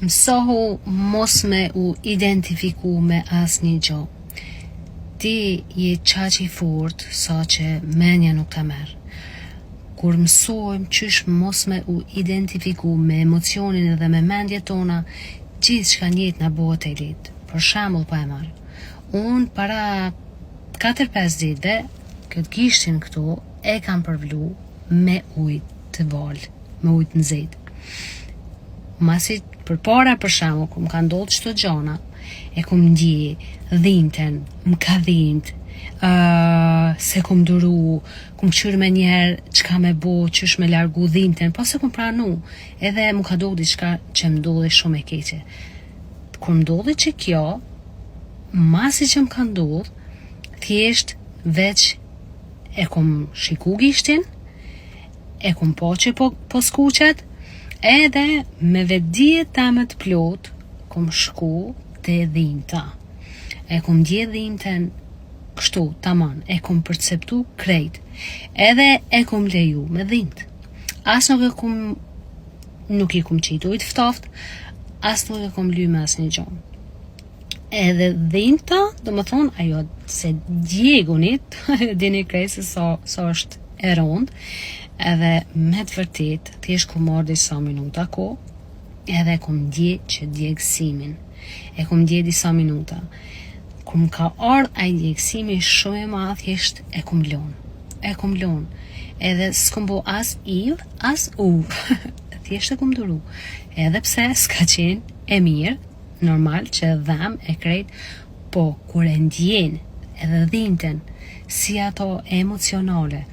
Mësohu mos me u identifiku me asnjë gjë. Ti je qaq i fort sa që menja nuk ta merr. Kur mësojmë qysh mos me u identifiku me emocionin edhe me mendjet tona, gjithçka në jetë na bëhet e lehtë. Për shembull po e marr. Unë para 4-5 ditëve, këtë gishtin këtu e kam përvlu me ujë të val, me ujë të nxehtë. Masi përpara për shembull, kur më ka ndodhur çdo gjana, e kum ndje dhimbten, më ka dhimbt, se kum duru, kum qyr me njerë çka me bo, qysh me largu dhimbten, po se kum pranu, edhe më ka ndodhur diçka që më ndodhi shumë e keqe. Kur më ndodhi që kjo, masi që më ka ndodhur, thjesht veç e kum shiku gishtin, e kum po që po skuqet, edhe me vetdijet tame të plot, kum shku te dhimbta. E kum ndje dhimbten kështu, taman, e kum perceptu krejt, edhe e kum leju me dhimbt. As nuk i kum qitu ujt ftoft, as nuk e kum ly me asnjë gjë. Edhe dhimbta, do më thonë, ajo se djegunit, dini krejt se sa është e rond, edhe me të vërtet, thjesht ku marr disa minuta ko, edhe kum ndje që djegësimin. E kum ndje disa minuta. Kur më ka ardhur ai djegësimi shumë i madh, thjesht e kum lon. E kum lon. Edhe s'kum bo as ill, as u. Thjesht e kum duru. Edhe pse s'ka qenë e mirë, normal që dham e krejt, po kur e ndjen edhe dhimbten, si ato emocionale,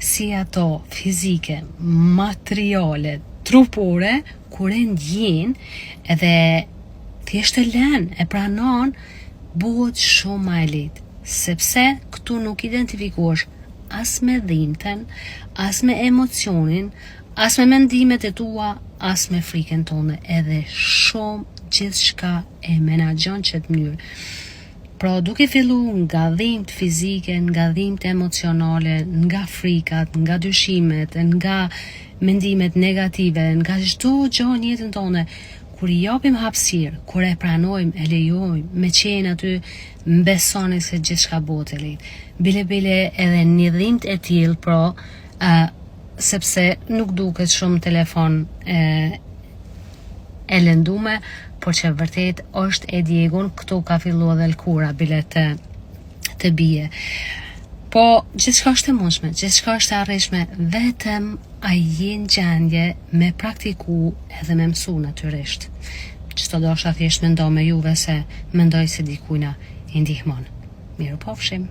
si ato fizike, materiale, trupore, kur e ndjen edhe thjesht e len, e pranon, bëhet shumë më e lehtë, sepse këtu nuk identifikohesh as me dhimbten, as me emocionin, as me mendimet e tua, as me frikën tonë, edhe shumë gjithçka e menaxhon çet mënyrë. Pra duke fillu nga dhimbt fizike, nga dhimbt emocionale, nga frikat, nga dyshimet, nga mendimet negative, nga çdo gjë në jetën tonë, kur i japim hapësirë, kur e pranojmë, e lejojmë, me qenë aty, mbesoni se gjithçka bëhet e lehtë. Bile edhe një dhimbt e tillë, pra, sepse nuk duket shumë telefon e lëndume, por që vërtet është e djegun, këtu ka fillu edhe lkura, bile të bie. Po, gjithçka është e mundshme, gjithçka është e arritshme, vetëm a jenë gjendje me praktiku edhe me mësu natyrisht. Çdo dosha thjesht mendo me juve se mendoj se dikujna i ndihmon. Mirupafshim.